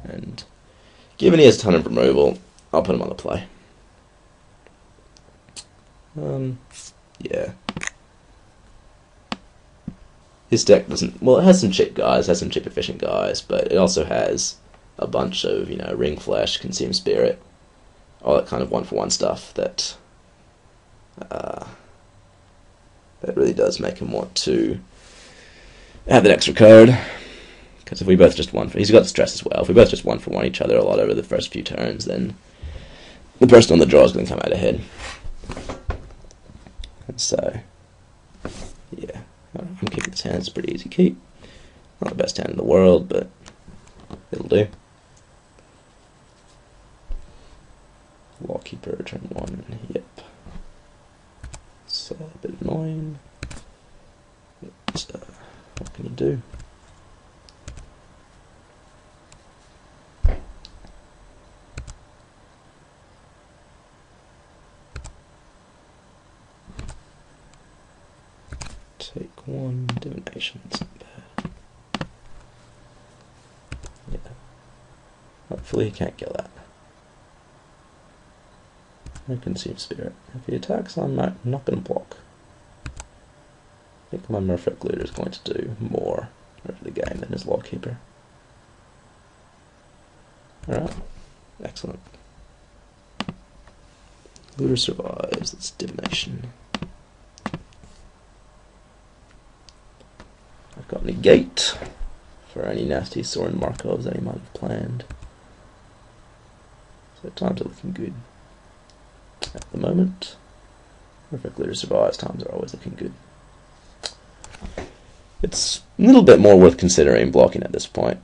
And given he has a ton of removal, I'll put him on the play. Yeah. His deck doesn't... Well, it has some cheap guys, has some cheap efficient guys, but it also has a bunch of, Ring Flesh, Consume Spirit, all that kind of one-for-one stuff that really does make him want to have that extra card. Because if we both just he's got stress as well. If we both just one-for-one each other a lot over the first few turns, then the person on the draw is going to come out ahead. And so, yeah, I'm keeping this hand. It's a pretty easy keep. Not the best hand in the world, but it'll do. Lawkeeper, turn 1, yep. It's a bit annoying. But, what can you do? Take 1, divination, it's not bad. Yeah. Hopefully he can't kill that. I Consume Spirit. If he attacks, I'm not going to block. I think my Merfolk Looter is going to do more over the game than his Lawkeeper. Alright, excellent. Looter survives, that's divination. I've got negate for any nasty Sorin Markovs that he might have planned. So times are looking good. At the moment, Merfolk Looter survives, times are always looking good. It's a little bit more worth considering blocking at this point.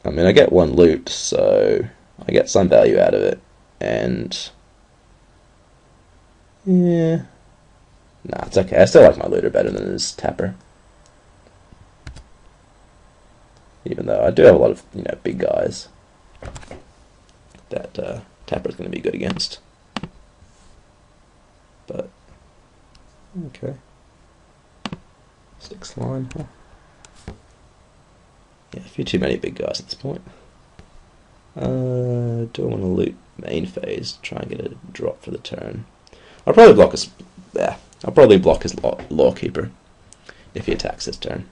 I mean, I get 1 loot, so I get some value out of it, and yeah, nah, it's okay. I still like my looter better than his tapper, even though I do have a lot of big guys that tapper's going to be good against. But okay. 6 line, huh? Yeah, a few too many big guys at this point. Do I want to loot main phase? Try and get a drop for the turn. I'll probably block his. Yeah, I'll probably block his Lawkeeper if he attacks this turn.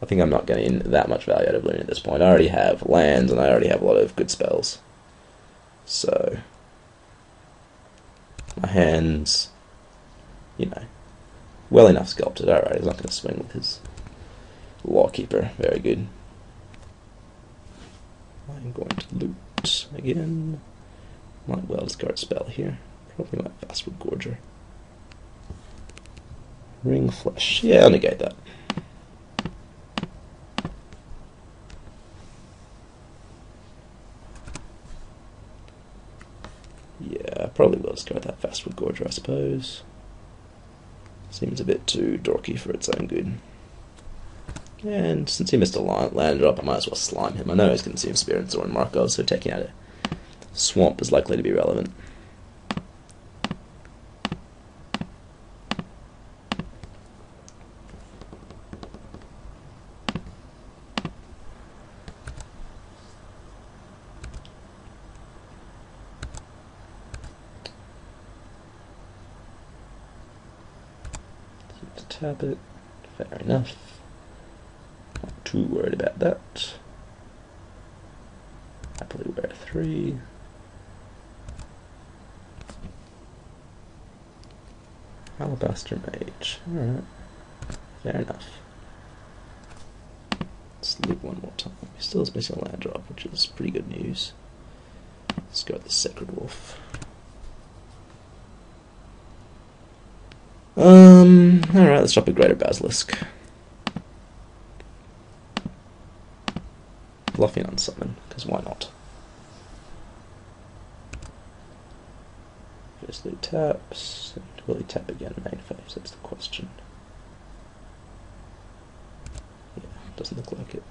I think I'm not getting that much value out of looting at this point. I already have lands and I already have a lot of good spells, so my hand's, well enough sculpted. Alright, he's not going to swing with his Lawkeeper. Very good. I'm going to loot again. Might well discard a spell here. Probably my Fastwood Gorger. Ring Flesh. Yeah, I'll negate that. Yeah, I probably will discard that Fastwood Gorger, I suppose. Seems a bit too dorky for its own good. And since he missed a land drop, I might as well slime him. I know he's Consume Spirit and Sorin Markov, so taking out a swamp is likely to be relevant. Tap it. Fair enough. Not too worried about that. Happily wear 3. Alabaster Mage. Alright. Fair enough. Let's loot one more time. He still is missing a land drop, which is pretty good news. Let's go with the Sacred Wolf. Alright, let's drop a Greater Basilisk. Bluffing on summon, because why not? First loot taps, and will he tap again main phase? That's the question. Yeah, doesn't look like it.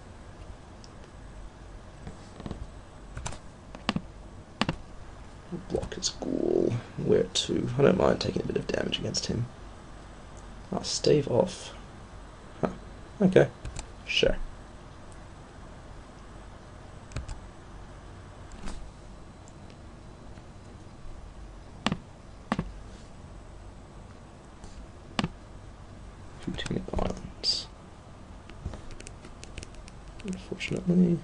Block his Ghoul. Where to? I don't mind taking a bit of damage against him. I'll stave off. Huh. Okay. Sure. Shooting at islands. Unfortunately.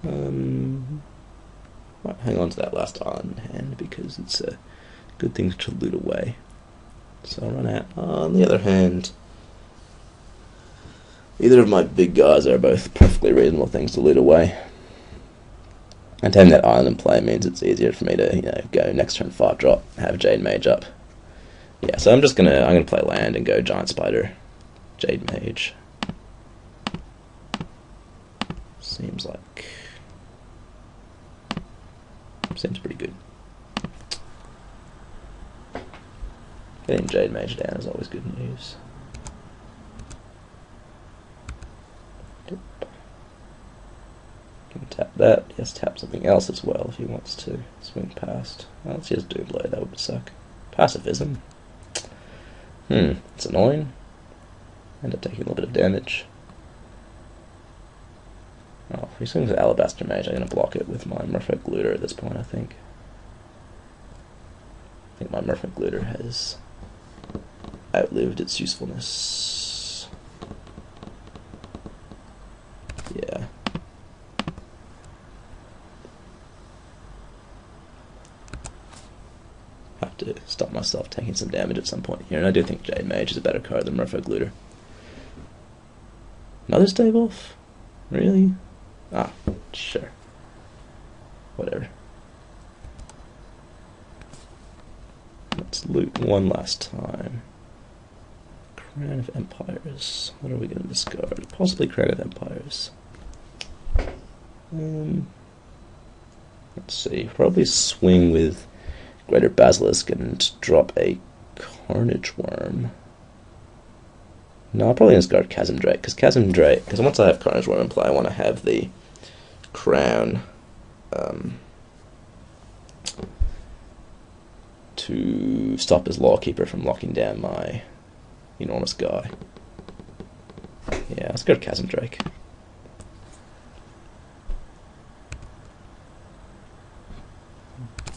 Might hang on to that last island in hand because it's a good thing to loot away. So I'll run out. On the other hand, either of my big guys are both perfectly reasonable things to loot away. And having that island in play means it's easier for me to, go next turn 5 drop, have Jade Mage up. Yeah, so I'm gonna play land and go Giant Spider, Jade Mage. Seems pretty good. Getting Jade Mage down is always good news. Yep. Can tap that. Yes, tap something else as well if he wants to swing past. Well, let's just Doomblade, that would suck. Pacifism. It's annoying. End up taking a little bit of damage. Oh, if he swings with Alabaster Mage, I'm going to block it with my Merfolk Looter at this point, I think. I think my Merfolk Looter has outlived its usefulness. Yeah. Have to stop myself taking some damage at some point here, and I do think Jade Mage is a better card than Merfolk Looter. Another stave off? Really? Ah, sure. Whatever. Let's loot one last time. Crown of Empires. What are we going to discard? Possibly Crown of Empires. Let's see. Probably swing with Greater Basilisk and drop a Carnage Worm. No, I'll probably discard Chasm Drake, because once I have Carnage Worm in play, I want to have the Crown to stop his Lawkeeper from locking down my enormous guy. Yeah, let's go to Chasm Drake.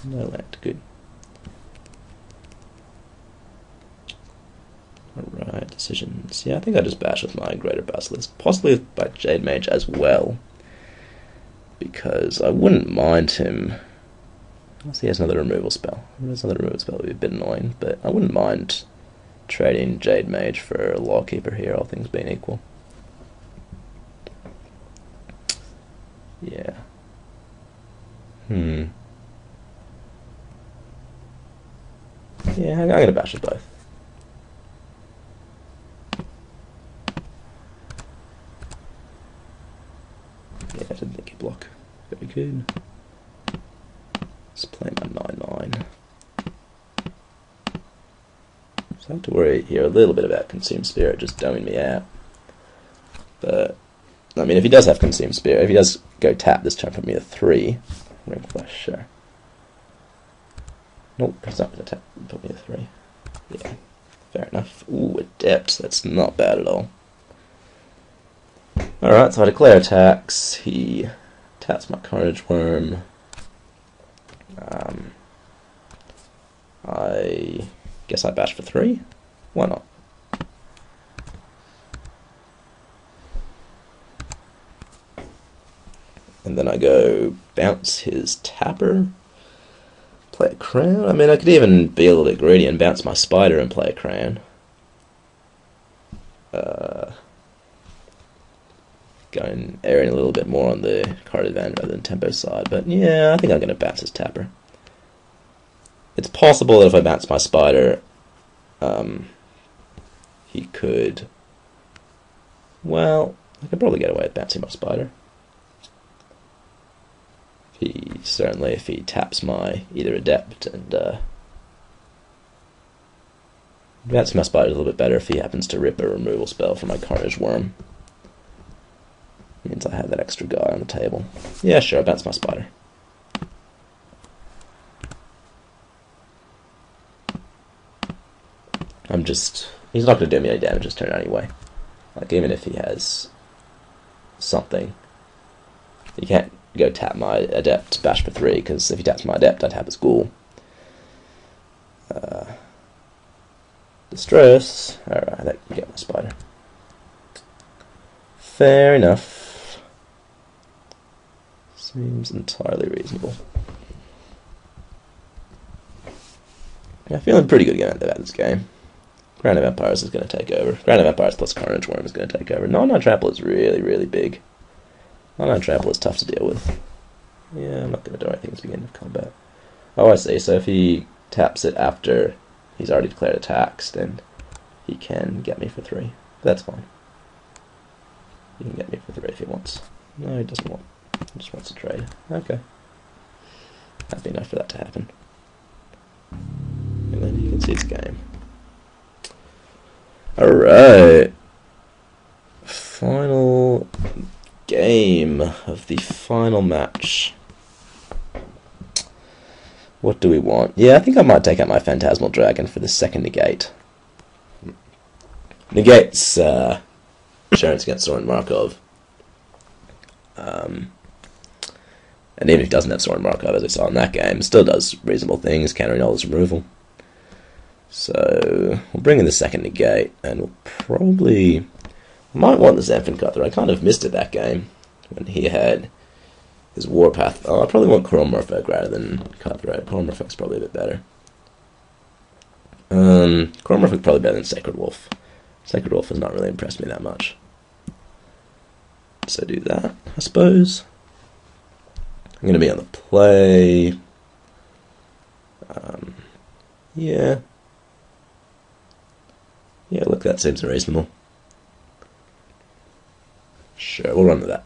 No land, good. Alright, decisions. Yeah, I think I just bash with my Greater Basilisk, possibly by Jade Mage as well, because I wouldn't mind him. Unless he has another removal spell. If he has another removal spell, it would be a bit annoying, but I wouldn't mind trading Jade Mage for a Lawkeeper here, all things being equal. Yeah. Yeah, I'm going to bash with both. Yeah, I didn't think he'd block. Very good. Let's play my 9/9. So I have to worry here a little bit about Consume Spirit just dumbing me out. But, I mean, if he does have Consume Spirit, if he does go tap this turn, put me a 3, Ring Flush, sure. Nope, he's not going to tap, put me a 3. Yeah, fair enough. Ooh, Adept, that's not bad at all. Alright, so I declare attacks. He taps my Carnage Worm. I guess I bash for 3. Why not? And then I go bounce his Tapper. Play a Crown. I mean, I could even be a little bit greedy and bounce my Spider and play a Crown. Going erring a little bit more on the card advantage rather than tempo side, but yeah, I think I'm going to bounce his Tapper. It's possible that if I bounce my Spider, he could. Well, I could probably get away with bouncing my Spider. If he taps my either Adept and bounce my Spider a little bit better if he happens to rip a removal spell for my Carnage Worm. Means I have that extra guy on the table. Yeah, sure, I bounce my Spider. He's not going to do me any damage this turn anyway. Like, even if he has something, you can't go tap my Adept, bash for 3, because if he taps my Adept, I'd have his Ghoul. The Stress. Alright, that can get my spider. Fair enough. Seems entirely reasonable. Yeah, feeling pretty good about this game. Crown of Empires is going to take over. Crown of Empires plus Carnage Worm is going to take over. Non-9 Trample is really, really big. Non-9 Trample is tough to deal with. Yeah, I'm not going to do anything at the beginning of combat. Oh, I see. So if he taps it after he's already declared attacks, then he can get me for 3. That's fine. He can get me for 3 if he wants. No, he doesn't want. He just wants to trade. Okay. Happy enough for that to happen. And then he can see his game. Alright. Final game of the final match. What do we want? Yeah, I think I might take out my Phantasmal Dragon for the second negate. Negates insurance against Soren Markov. And even if he doesn't have Soren Markov, as I saw in that game, still does reasonable things, countering all his removal. So we'll bring in the second negate, and we'll probably... I might want the Zenfin Cutthroat. I kind of missed it that game when he had his Warpath. Oh, I probably want Chrome Merfolk rather than Cutthroat. Chrome Merfolk's probably a bit better. Chrome Merfolk probably better than Sacred Wolf. Sacred Wolf has not really impressed me that much. So do that, I suppose. I'm going to be on the play. Yeah. Yeah, look, that seems reasonable. Sure, we'll run with that.